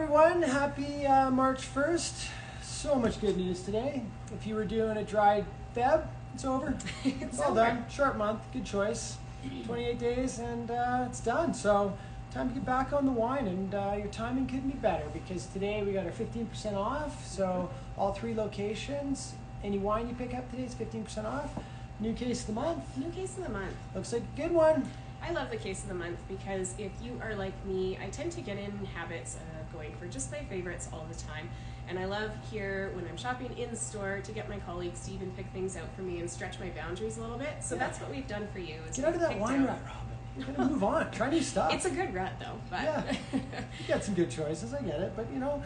everyone, happy March 1st. So much good news today. If you were doing a dry Feb, it's over. It's all done. Short month, good choice. 28 days and it's done. So time to get back on the wine, and your timing couldn't be better because today we got our 15% off. So all 3 locations, any wine you pick up today is 15% off. New case of the month. New case of the month. Looks like a good one. I love the case of the month because if you are like me, I tend to get in habits of going for just my favorites all the time. And I love here when I'm shopping in store to get my colleagues to even pick things out for me and stretch my boundaries a little bit. So that's what we've done for you. Get out of that wine rut, Robin. You gotta move on. Try new stuff. It's a good rut though. But yeah, you got some good choices. I get it, but you know,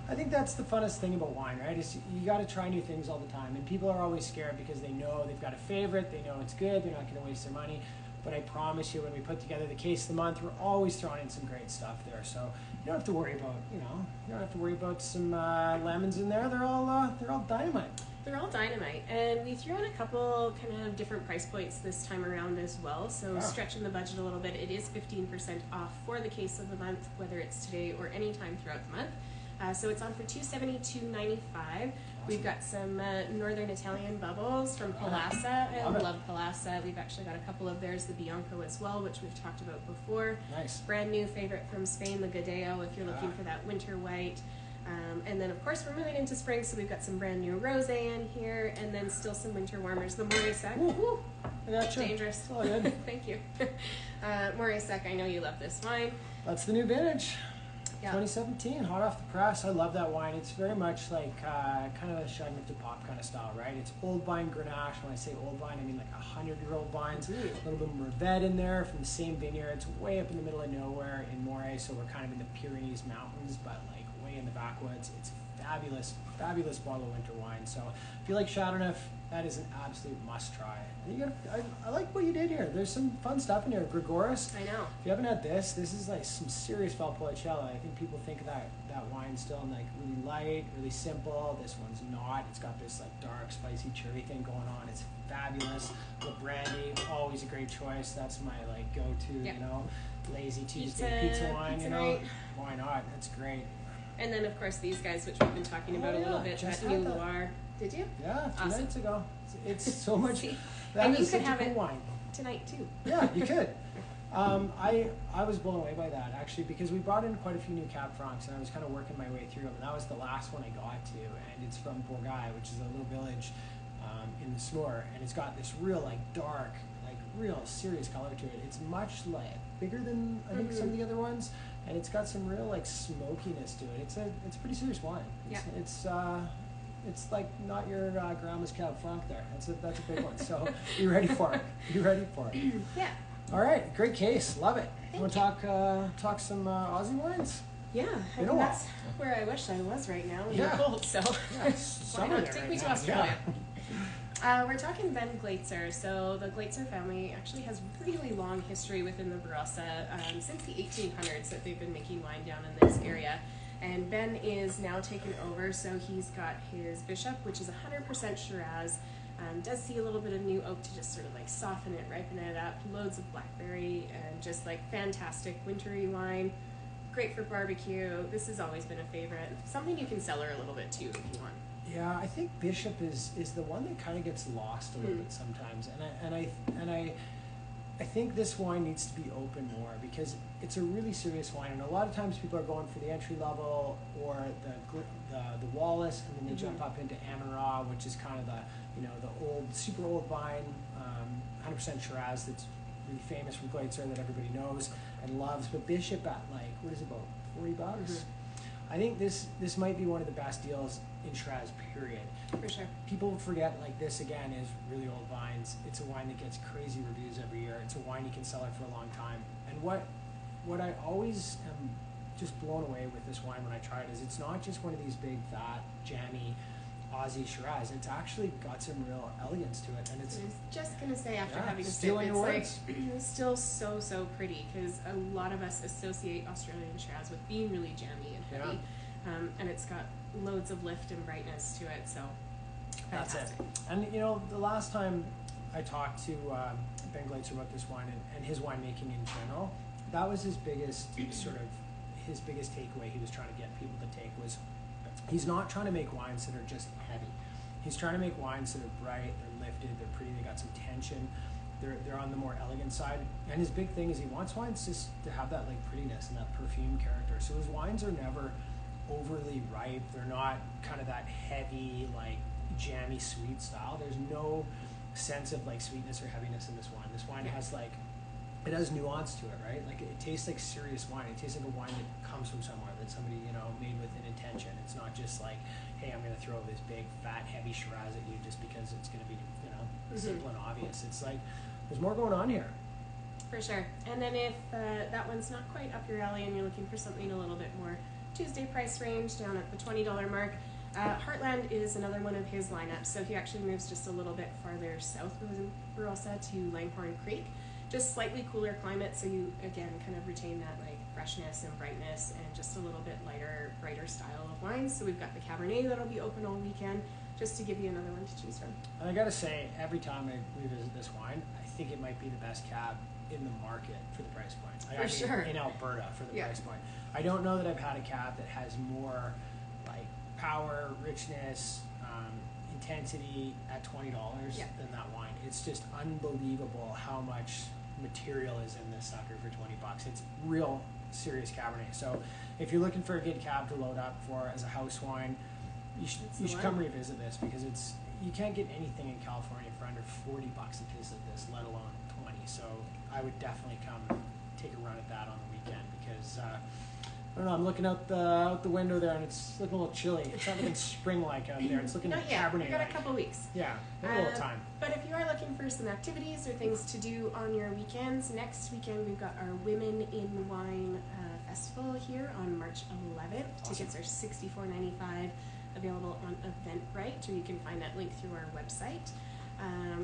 I think that's the funnest thing about wine, right? Is you got to try new things all the time, and people are always scared because they know they've got a favorite, they know it's good, they're not going to waste their money. But I promise you, when we put together the case of the month, we're always throwing in some great stuff there. So you don't have to worry about, you don't have to worry about some lemons in there. They're all dynamite. They're all dynamite, and we threw in a couple kind of different price points this time around as well. So stretching the budget a little bit, it is 15% off for the case of the month, whether it's today or any time throughout the month. So it's on for $272.95. Awesome. We've got some Northern Italian bubbles from Palazza. I love Palazza. We've actually got a couple of theirs, the Bianco as well, which we've talked about before. Nice. Brand new favorite from Spain, the Gadeo, if you're looking for that winter white. And then, of course, we're moving into spring, so we've got some brand new rosé in here, and then still some winter warmers. The Morey Sec. Woo! I got you. Dangerous. It's all good. Thank you. Morey Sec, I know you love this wine. That's the new vintage. Yeah. 2017, hot off the press. I love that wine. It's very much like kind of a Chardonnay de Pop kind of style, right? It's old vine Grenache. When I say old vine, I mean like 100-year-old vines. A little bit of Mervet in there from the same vineyard. It's way up in the middle of nowhere in Morey, so we're kind of in the Pyrenees Mountains, but like way in the backwoods. It's fabulous, fabulous bottle of winter wine. So if you like Chardonnay, that is an absolute must try. And I like what you did here. There's some fun stuff in here. Gregoris. I know. If you haven't had this is like some serious Valpolicella. I think people think of that wine still in like really light, really simple. This one's not. It's got this like dark, spicy cherry thing going on. It's fabulous. The brandy, always a great choice. That's my like go-to, lazy Tuesday pizza wine, night. Why not? That's great. And then, of course, these guys, which we've been talking about a little bit, that new Loire. Did you? Yeah, 2 nights ago. It's so much. And you could have it wine tonight, too. Yeah, you could. I was blown away by that, actually, because we brought in quite a few new Cab Francs, and I was kind of working my way through them, and that was the last one I got to, and it's from Bourgaille, which is a little village in the Snoor, and it's got this real, like, dark, like, real serious color to it. It's much, like, bigger than, I think, some of the other ones, and it's got some real, like, smokiness to it. It's a pretty serious wine. It's like not your grandma's Cab Franc there. That's a big one. So be ready for it. Be ready for it. Yeah. All right, great case. Love it. Want to talk some Aussie wines? Yeah, I mean, that's where I wish I was right now in the cold. So why not take me to Australia? Yeah. We're talking Ben Glaetzer. So the Glaetzer family actually has really long history within the Barossa since the 1800s that they've been making wine down in this area. And Ben is now taken over, so he's got his Bishop, which is 100% Shiraz. Does see a little bit of new oak to just sort of like soften it, ripen it up. Loads of blackberry and just like fantastic wintry wine. Great for barbecue. This has always been a favorite. Something you can cellar a little bit too if you want. Yeah, I think Bishop is the one that kind of gets lost a little bit sometimes, and I think this wine needs to be open more because it's a really serious wine, and a lot of times people are going for the entry level or the Wallace, and then they jump up into Amon-Ra, which is kind of the old, super old vine, 100% Shiraz that's really famous from Glaetzer that everybody knows and loves. But Bishop at like about $40. I think this might be one of the best deals in Shiraz, period. For sure. People forget, like, this again is really old vines. It's a wine that gets crazy reviews every year. It's a wine you can sell it for a long time. And what I always am just blown away with this wine when I try it is it's not just one of these big, fat, jammy Aussie Shiraz. It's actually got some real elegance to it. And it's, I was just going to say, after having a sip, stealing it's your like words. it's still so pretty because a lot of us associate Australian Shiraz with being really jammy and heavy. And it's got loads of lift and brightness to it, so fantastic. That's it. And the last time I talked to Ben Glaetzer about this wine and his winemaking in general, that was his biggest sort of his biggest takeaway he was trying to get people to take was he's not trying to make wines that are just heavy. He's trying to make wines that are bright, they're lifted, they're pretty, they got some tension. They're on the more elegant side. And his big thing is he wants wines just to have that like prettiness and that perfume character. So his wines are never overly ripe. They're not kind of that heavy, like jammy sweet style. There's no sense of like sweetness or heaviness in this wine. This wine has like, it has nuance to it, right? Like it tastes like serious wine. It tastes like a wine that comes from somewhere, that somebody, you know, made with an intention. It's not just like, hey, I'm going to throw this big, fat, heavy Shiraz at you just because it's going to be, you know, simple and obvious. It's like, there's more going on here. For sure. And then if that one's not quite up your alley and you're looking for something a little bit more Tuesday price range, down at the $20 mark, Heartland is another one of his lineups. So he actually moves just a little bit farther south within Barossa to Langhorne Creek. Just slightly cooler climate, so you again kind of retain that like freshness and brightness and just a little bit lighter, brighter style of wines. So we've got the Cabernet that'll be open all weekend, just to give you another one to choose from. And I gotta say, every time I revisit this wine, I think it might be the best cab in the market for the price point. For sure. In Alberta for the price point. I don't know that I've had a cab that has more like power, richness, intensity at $20 than that wine. It's just unbelievable how much material is in this sucker for $20. It's real serious Cabernet. So if you're looking for a good cab to load up for as a house wine, you should come revisit this, because you can't get anything in California for under $40 a case like this, let alone 20. So I would definitely come take a run at that on the weekend, because I don't know, I'm looking out the window there and it's looking a little chilly. It's not looking spring-like out there. It's looking Not yet. Cabernet-like. We've got a couple weeks. Yeah, a little time. But if you are looking for some activities or things to do on your weekends, next weekend we've got our Women in Wine Festival here on March 11th. Awesome. Tickets are $64.95, available on Eventbrite, or you can find that link through our website.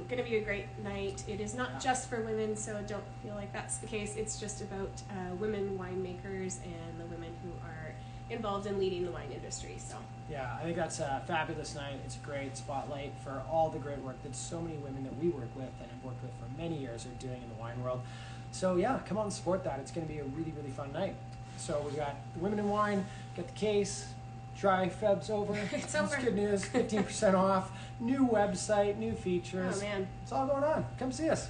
Going to be a great night. It is not just for women, so don't feel like that's the case. It's just about women winemakers and the women who are involved in leading the wine industry. So yeah, I think that's a fabulous night. It's a great spotlight for all the great work that so many women that we work with and have worked with for many years are doing in the wine world. So yeah, come out and support that. It's going to be a really, really fun night. So we got the Women in Wine, got the case. Dry Feb's over. It's over. It's good news. 15% off. New website, new features. Oh man, It's all going on. Come see us.